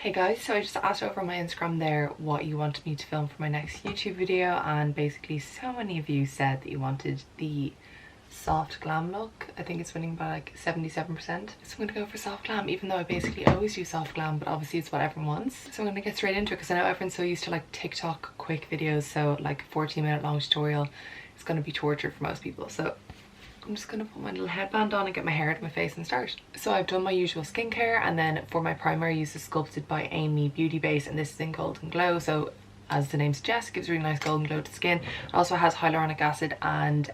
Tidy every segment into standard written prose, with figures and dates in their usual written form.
Hey guys, so I just asked over on my Instagram there what you wanted me to film for my next YouTube video, and basically so many of you said that you wanted the soft glam look. I think it's winning by like 77%. So I'm gonna go for soft glam, even though I basically always do soft glam, but obviously it's what everyone wants. So I'm gonna get straight into it because I know everyone's so used to like TikTok quick videos, so like 14-minute long tutorial is gonna be torture for most people. So I'm just gonna put my little headband on and get my hair out of my face and start. So I've done my usual skincare, and then for my primer I use the Sculpted by Aimee beauty base, and this is in Golden Glow. So as the name suggests, it gives a really nice golden glow to the skin. It also has hyaluronic acid and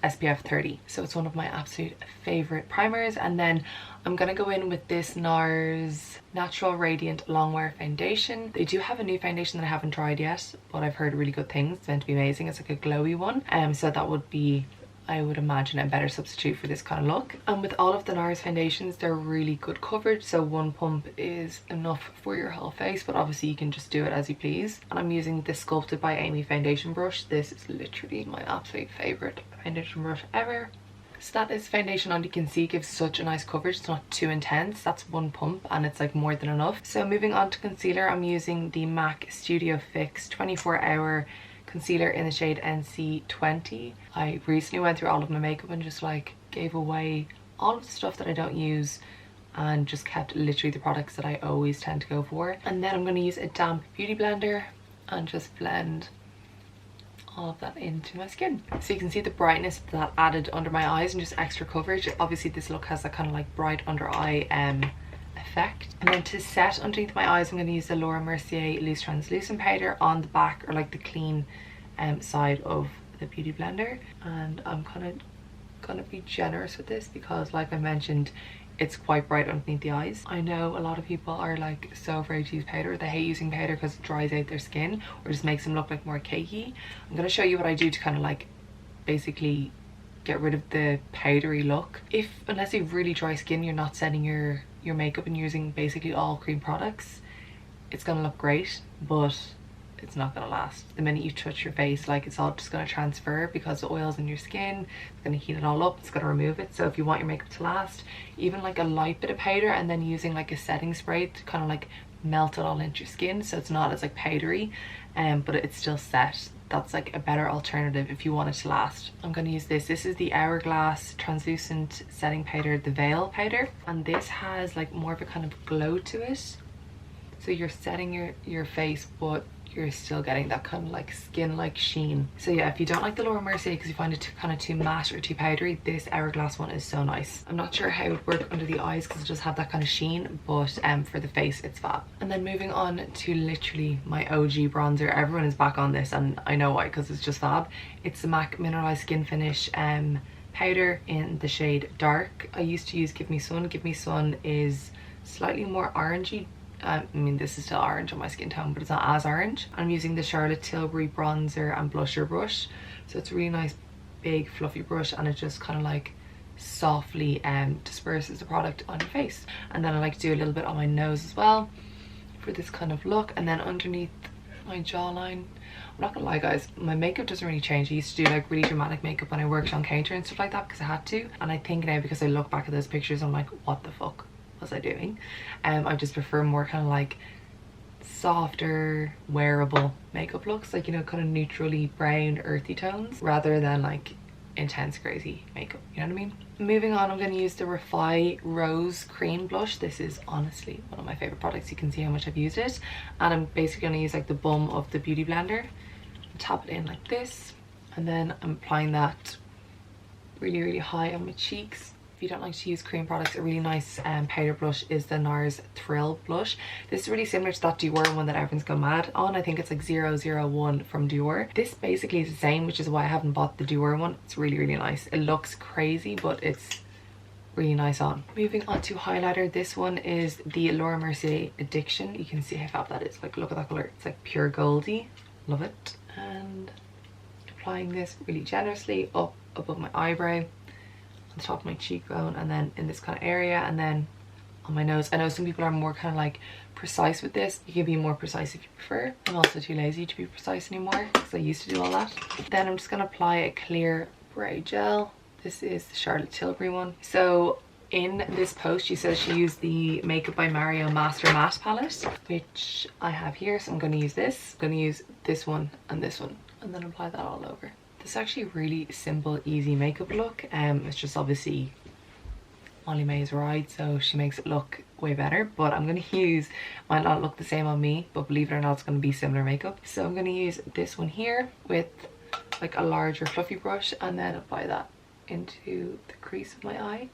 SPF 30. So it's one of my absolute favorite primers. And then I'm gonna go in with this NARS Natural Radiant Longwear foundation. They do have a new foundation that I haven't tried yet, but I've heard really good things. It's meant to be amazing. It's like a glowy one. So that would be, I would imagine, a better substitute for this kind of look. And with all of the NARS foundations, they're really good coverage, so one pump is enough for your whole face, but obviously you can just do it as you please. And I'm using the Sculpted by Aimee foundation brush. This is literally my absolute favorite foundation brush ever. So that is foundation on. You can see it gives such a nice coverage. It's not too intense. That's one pump and it's like more than enough. So moving on to concealer, I'm using the MAC Studio Fix 24-hour concealer in the shade NC20. I recently went through all of my makeup and just like gave away all of the stuff that I don't use and just kept literally the products that I always tend to go for. And then I'm going to use a damp beauty blender and just blend all of that into my skin. So you can see the brightness that added under my eyes and just extra coverage. Obviously this look has that kind of like bright under eye effect. And then to set underneath my eyes, I'm going to use the Mercier loose translucent powder on the back, or like the clean side of the beauty blender. And I'm kind of gonna be generous with this because, like I mentioned, it's quite bright underneath the eyes. I know a lot of people are like so afraid to use powder. They hate using powder because it dries out their skin or just makes them look like more cakey. I'm going to show you what I do to kind of like basically get rid of the powdery look. Unless you have really dry skin, you're not setting your makeup and using basically all cream products, it's gonna look great, but it's not gonna last. The minute you touch your face, like, it's all just gonna transfer because the oil's in your skin. It's gonna heat it all up, it's gonna remove it. So if you want your makeup to last, even like a light bit of powder and then using like a setting spray to kind of like melt it all into your skin so it's not as like powdery, but it's still set. That's like a better alternative if you want it to last. I'm going to use this. This is the Hourglass translucent setting powder, the Veil powder, and this has like more of a kind of glow to it. So you're setting your face, but you're still getting that kind of like skin like sheen. So yeah, if you don't like the Mercier because you find it kind of too matte or too powdery, this Hourglass one is so nice. I'm not sure how it would work under the eyes because it does have that kind of sheen, but for the face it's fab. And then moving on to literally my OG bronzer. Everyone is back on this and I know why, because it's just fab. It's the MAC Mineralized Skin Finish powder in the shade Dark. I used to use Give Me Sun. Give Me Sun is slightly more orangey. I mean, this is still orange on my skin tone, but it's not as orange. I'm using the Charlotte Tilbury bronzer and blusher brush. So it's a really nice big fluffy brush, and it just kind of like softly disperses the product on your face. And then I like to do a little bit on my nose as well for this kind of look. And then underneath my jawline, I'm not gonna lie guys, my makeup doesn't really change. I used to do like really dramatic makeup when I worked on counter and stuff like that because I had to. And I think now, because I look back at those pictures, I'm like, what the fuck was I doing? I just prefer more kind of like softer wearable makeup looks, like, you know, kind of neutrally brown earthy tones rather than like intense crazy makeup, you know what I mean? Moving on, I'm going to use the Refy Rose Cream Blush. This is honestly one of my favorite products. You can see how much I've used it, and I'm basically going to use like the bum of the beauty blender, tap it in like this, and then I'm applying that really high on my cheeks. If you don't like to use cream products, a really nice powder blush is the NARS Thrill blush. This is really similar to that Dior one that everyone's gone mad on. I think it's like 001 from Dior. This basically is the same, which is why I haven't bought the Dior one. It's really nice. It looks crazy, but it's really nice on. Moving on to highlighter, this one is the Mercier Addiction. You can see how fab that is. Like, look at that color. It's like pure goldy. Love it. And applying this really generously up above my eyebrow, the top of my cheekbone, and then in this kind of area, and then on my nose. I know some people are more kind of like precise with this. You can be more precise if you prefer. I'm also too lazy to be precise anymore because I used to do all that. Then I'm just going to apply a clear brow gel. This is the Charlotte Tilbury one. So in this post she says she used the Makeup by Mario Master Matte palette, which I have here, so I'm going to use this. I'm going to use this one, and then apply that all over. This is actually a really simple, easy makeup look. It's just obviously Aimee is right, so she makes it look way better, but I'm going to use, might not look the same on me, but believe it or not it's going to be similar makeup. So I'm going to use this one here with like a larger fluffy brush, and then apply that into the crease of my eye.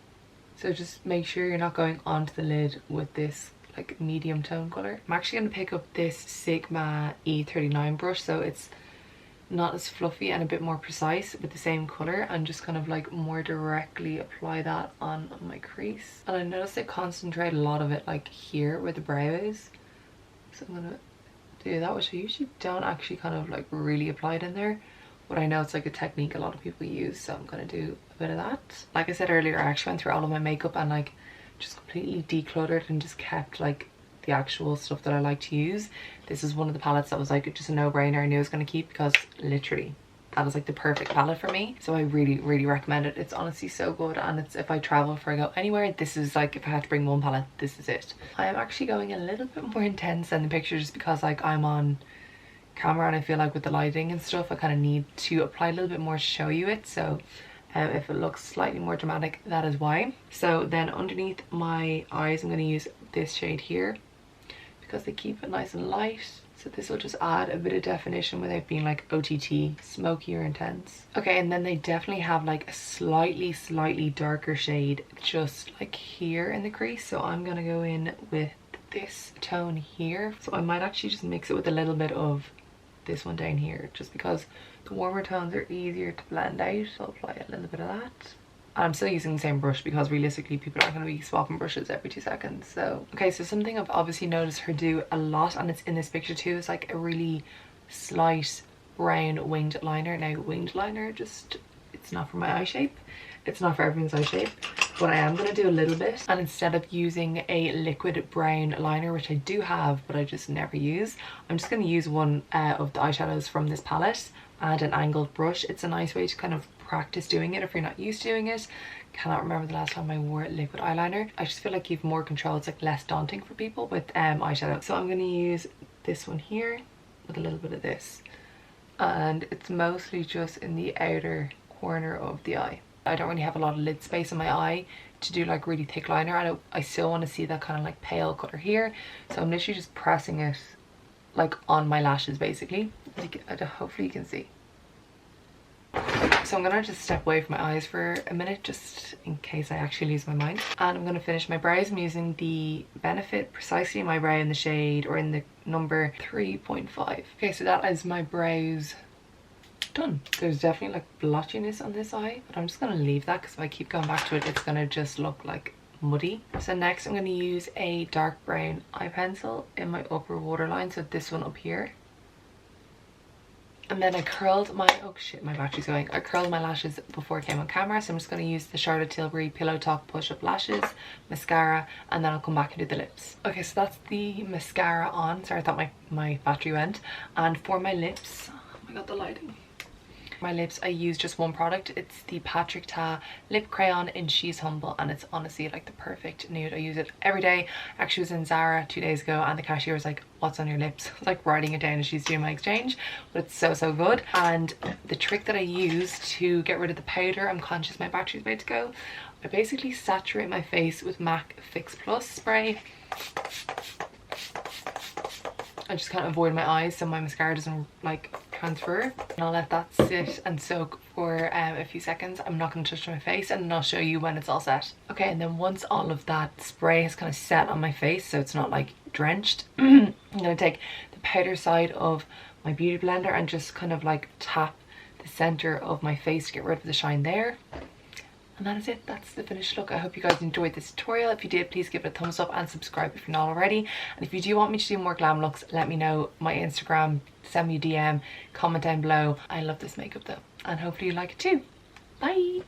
So just make sure you're not going onto the lid with this like medium tone color. I'm actually going to pick up this Sigma E39 brush, so it's not as fluffy and a bit more precise with the same color, and just kind of like more directly apply that on my crease. And I noticed I concentrate a lot of it like here where the brow is, so I'm gonna do that, which I usually don't actually kind of like really apply it in there, but I know it's like a technique a lot of people use, so I'm gonna do a bit of that. Like I said earlier, I actually went through all of my makeup and like just completely decluttered and just kept like the actual stuff that I like to use. This is one of the palettes that was like just a no-brainer. I knew I was going to keep, because literally that was like the perfect palette for me, so I really recommend it. It's honestly so good, and it's, if I travel, if I go anywhere, this is like, if I had to bring one palette, this is it. I am actually going a little bit more intense than the pictures, just because like I'm on camera and I feel like with the lighting and stuff I kind of need to apply a little bit more to show you it, so if it looks slightly more dramatic, that is why. So then underneath my eyes I'm going to use this shade here, because they keep it nice and light, so this will just add a bit of definition without being like OTT, smoky or intense. Okay, and then they definitely have like a slightly darker shade just like here in the crease, so I'm gonna go in with this tone here. So I might actually just mix it with a little bit of this one down here, just because the warmer tones are easier to blend out. So I'll apply a little bit of that. I'm still using the same brush, because realistically people aren't going to be swapping brushes every 2 seconds. So okay, so something I've obviously noticed her do a lot, and it's in this picture too, is like a really slight brown winged liner. Now winged liner, just, it's not for my eye shape, it's not for everyone's eye shape, but I am going to do a little bit, and instead of using a liquid brown liner, which I do have but I just never use, I'm just going to use one of the eyeshadows from this palette and an angled brush. It's a nice way to kind of practice doing it if you're not used to doing it. Cannot remember the last time I wore liquid eyeliner. I just feel like you have more control. It's like less daunting for people with eyeshadow. So I'm going to use this one here with a little bit of this, and it's mostly just in the outer corner of the eye. I don't really have a lot of lid space in my eye to do like really thick liner. I still want to see that kind of like pale color here, so I'm literally just pressing it like on my lashes basically. Hopefully you can see. So I'm gonna just step away from my eyes for a minute, just in case I actually lose my mind. And I'm gonna finish my brows. I'm using the Benefit Precisely My Brow in the shade, or in the number 3.5. Okay, so that is my brows done. There's definitely like blotchiness on this eye, but I'm just gonna leave that, because if I keep going back to it, it's gonna just look like muddy. So next I'm gonna use a dark brown eye pencil in my upper waterline, so this one up here. And then I curled my, oh shit, my battery's going. I curled my lashes before I came on camera, so I'm just going to use the Charlotte Tilbury Pillow Talk Push Up Lashes, mascara, and then I'll come back and do the lips. Okay, so that's the mascara on. Sorry, I thought my battery went. And for my lips, oh my god, the lighting. My lips, I use just one product. It's the Patrick Ta Lip Crayon in She's Humble, and it's honestly like the perfect nude. I use it every day. I actually was in Zara 2 days ago, and the cashier was like, what's on your lips? I was like writing it down as she's doing my exchange, but it's so good. And the trick that I use to get rid of the powder, I'm conscious my battery's about to go, I basically saturate my face with MAC Fix Plus spray. I just can't avoid my eyes so my mascara doesn't like transfer, and I'll let that sit and soak for a few seconds. I'm not going to touch my face, and then I'll show you when it's all set. Okay, and then once all of that spray has kind of set on my face so it's not like drenched, I'm going to take the powder side of my beauty blender and just kind of like tap the center of my face to get rid of the shine there. And that is it. That's the finished look. I hope you guys enjoyed this tutorial. If you did, please give it a thumbs up and subscribe if you're not already. And if you do want me to do more glam looks, let me know. My Instagram, send me a DM, comment down below. I love this makeup though, and hopefully you like it too. Bye.